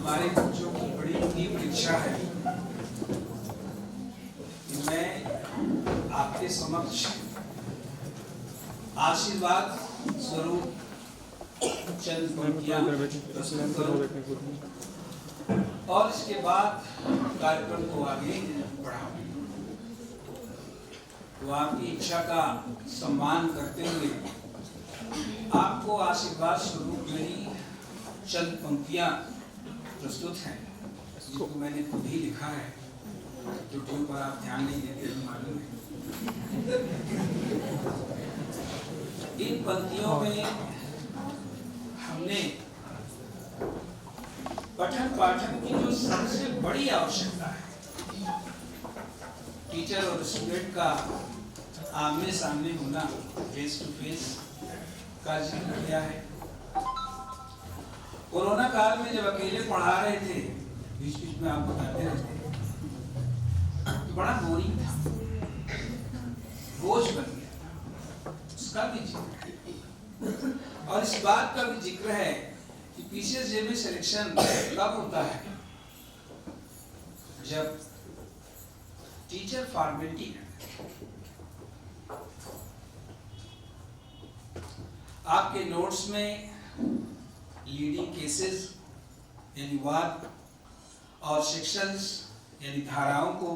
हमारे बच्चों की बड़ी तीव्र इच्छा है कि मैं आपके समक्ष आशीर्वाद स्वरूप चंद पंक्तियां प्रस्तुत करूं और इसके बाद कार्यक्रम को आगे बढ़ाऊं। तो आपकी इच्छा का सम्मान करते हुए आपको आशीर्वाद स्वरूप मेरी चंद पंक्तियां प्रस्तुत हैं, जिसको मैंने खुद ही लिखा है। त्रुटियों पर आप ध्यान नहीं देते, मालूम है। इन पंक्तियों में हमने पठन पाठन की जो सबसे बड़ी आवश्यकता है, टीचर और स्टूडेंट का आमने सामने होना, फेस टू फेस का जिक्र किया है। कोरोना काल में जब अकेले पढ़ा रहे थे, बीच बीच में आप बताते रहते, तो बड़ा बोरिंग था, बोझ बन गया था। उसका भी जिक्र है और इस बात का भी जिक्र है कि पीसीएसजे में सिलेक्शन कब होता है? जब टीचर फॉर्मेलिटी है। आपके नोट्स में लीडिंग केसेस यानी वाद और सेक्शंस यानी धाराओं को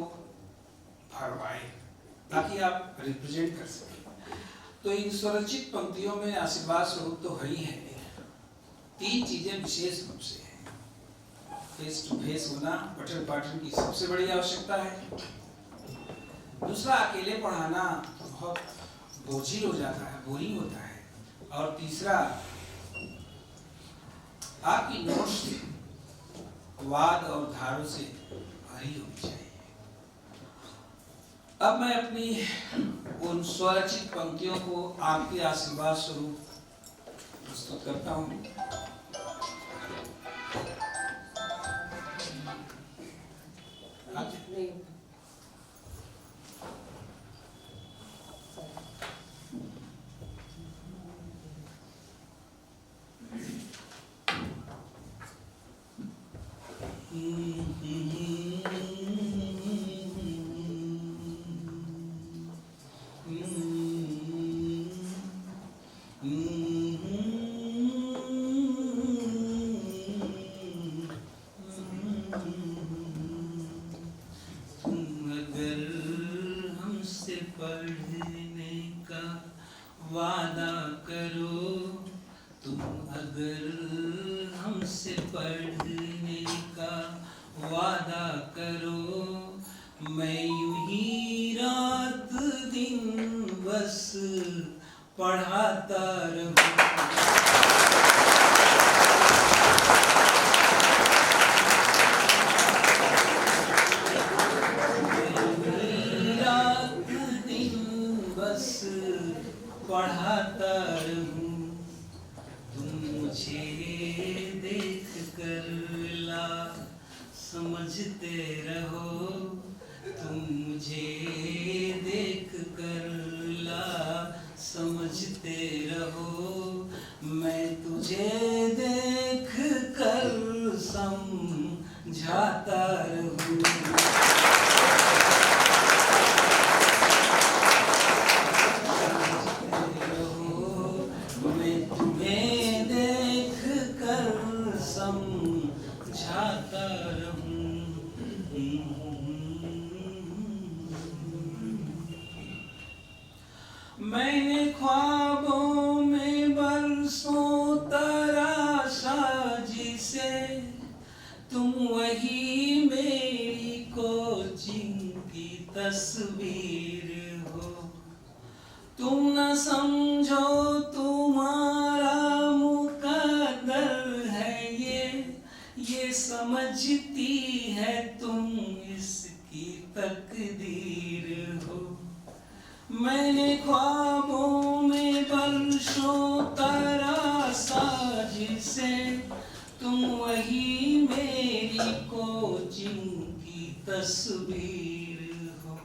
भरवाए ताकि आप रिप्रेजेंट कर सकें। तो इन स्वरचित पंक्तियों में आशीर्वाद स्वरूप तो है ही है। तीन चीजें विशेष रूप से हैं। फेस टू फेस होना पठन पाठन की सबसे बड़ी आवश्यकता है। दूसरा, अकेले पढ़ाना बहुत बोझिल हो जाता है, बोरिंग होता है। और तीसरा, आपकी नोट्स वाद और धारों से भरी होनी चाहिए। अब मैं अपनी उन स्वरचित पंक्तियों को आपके आशीर्वाद स्वरूप प्रस्तुत करता हूँ। पढ़ने का वादा करो, तुम अगर हमसे पढ़ने का वादा करो, मैं यूं ही रात दिन बस पढ़ाता रहूं। पढ़ाता रहूं, तुम मुझे देख कर ला समझते रहो, तुम मुझे देख कर ला समझते रहो, मैं तुझे देख कर समझाता रहूं। मैंने ख्वाबों में बरसों तराशा जिसे, तुम वही मेरी कोचिंग की तस्वीर हो। तुम न समझो तुम्हारा मुकद्दर है ये समझती है तुम इसकी तकदीर हो। मैंने ख्वाबों में बरसों तराशा जिसे, तुम वही मेरी कोचिंग की तस्वीर हो।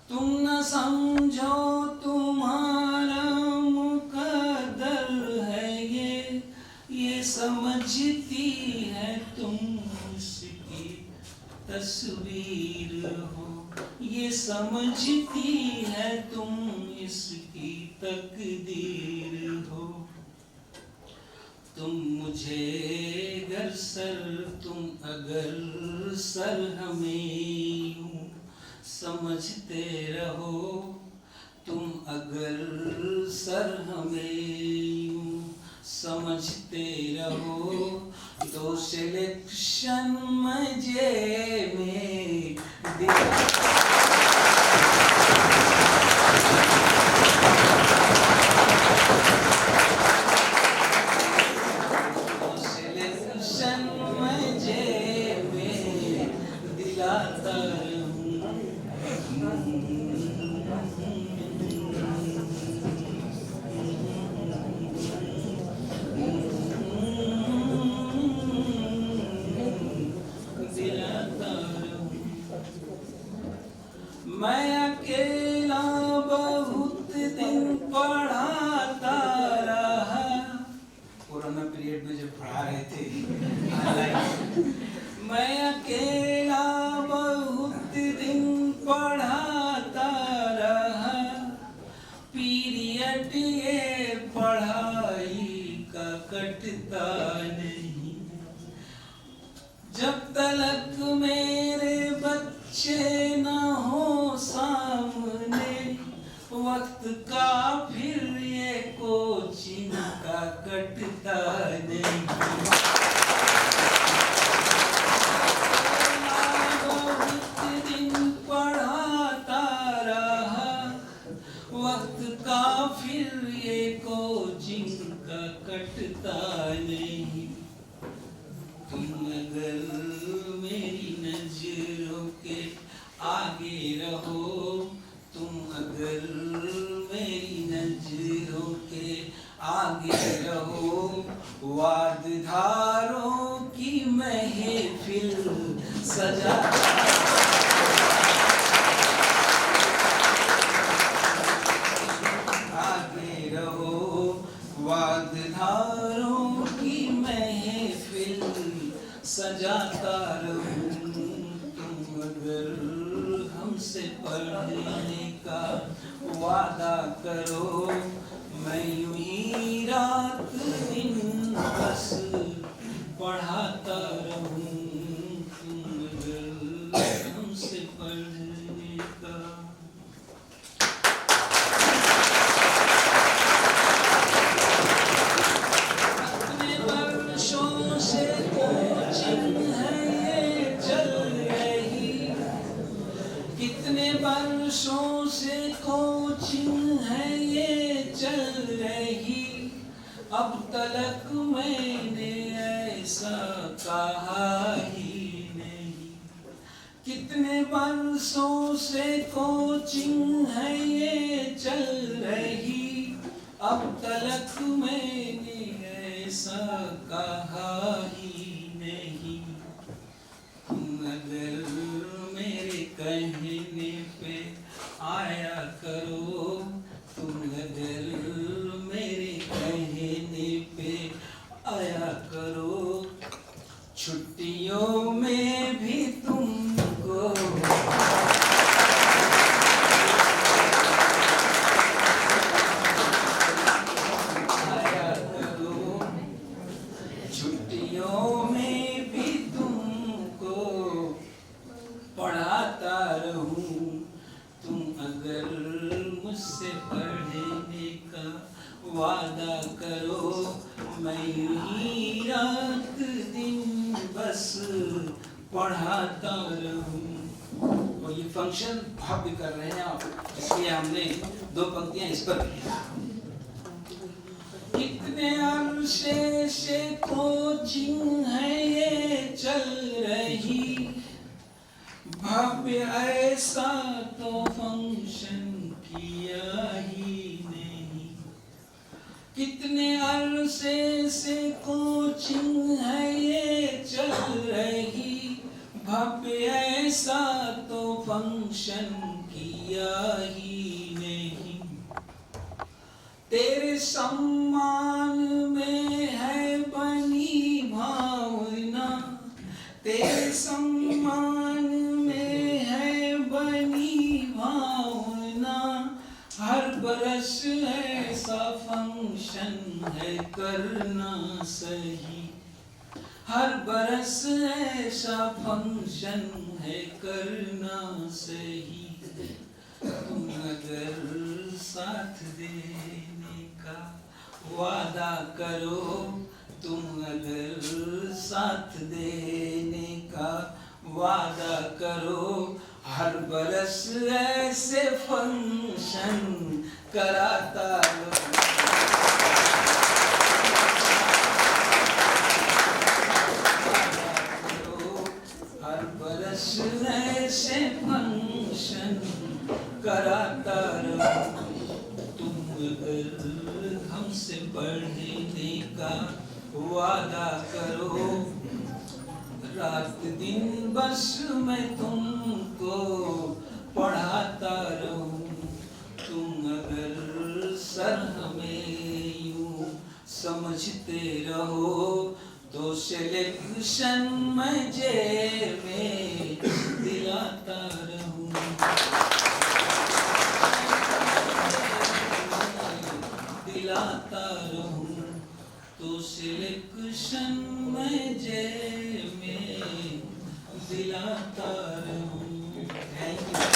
तुम न समझो तुम्हारा मुकद्दर है ये समझ समझती है तुम इसकी तस्वीर हो, ये समझती है तुम इसकी तकदीर हो। तुम मुझे गर सर, तुम अगर सर हमें यूं समझते रहो, तुम अगर सर हमें यूं समझते रहो, तो सिलेक्शन मजे में सिलेक्शन मजे में दिलाता मैं अकेला बहुत दिन पढ़ाता रहा। कोरोना पीरियड में जब पढ़ा रहे थे मैं अकेला बहुत दिन पढ़ाता रहा। पीरियड ये पढ़ाई का कटता नहीं, जब तलक मेरे बच्चे न हो सामने, वक्त का फिर ये कोचिंग का कटता नहीं। बहुत दिन पढ़ाता रहा, वक्त का फिर ये कोचिंग का कटता नहीं। तुम अगर मेरी नजरों के आगे रहो, तुम अगर मेरी नजरों के आगे रहो, वादधारों की महफिल सजा आगे रहो, वादधारों की महफिल सजाता रहूं। तुम अगर हमसे पढ़ने का वादा करो, मैं यूं ही रात दिन बस पढ़ाता रहूं। तुम अगर हमसे पढ़ने का वर्षों से कोचिंग है ये चल रही, अब तलक मैंने ऐसा कहा ही नहीं। कितने वर्षों से कोचिंग है ये चल रही, अब तलक मैंने ऐसा कहा ही नहीं। तुम अगर मेरे कहने पे आया करो, तुम अगर मेरे कहने पे आया करो, छुट्टियों में भी तुमको आया करो, छुट्टियों में भी तुमको पढ़ाता रहूं। तुम अगर मुझसे पढ़ने का वादा करो, मैं ही रात दिन बस पढ़ाता रहूं। और ये फंक्शन भव्य कर रहे हैं आप, इसलिए हमने 2 पंक्तियां इस पर की। कितने अरसे से कोचिंग है ये चल रही, भव्य ऐसा तो फंक्शन किया ही नहीं। कितने अरसे से कोचिंग है ये चल रही, भव्य ऐसा तो फंक्शन किया ही नहीं। तेरे सम्मान में है बनी सम्मान में है बनी भावना, हर बरस ऐसा फंक्शन है करना सही, हर बरस ऐसा फंक्शन है करना सही। तुम अगर साथ देने का वादा करो, तुम अगर साथ देने का वादा करो, हर बरस ऐसे फंक्शन कराता रहो। हर बरस ऐसे फंक्शन कराता रहो। तुम अगर हमसे पढ़ने का वादा करो, रात दिन बस मैं तुमको पढ़ाता रहूं। तुम अगर सर हमें यूं समझते रहो, तो सिलेक्शन मैं जेब में दिलाता रहूं। दिलाता रहूं, तो सिलेक्शन मैं जेब में दिलाता रहूं। Thank you.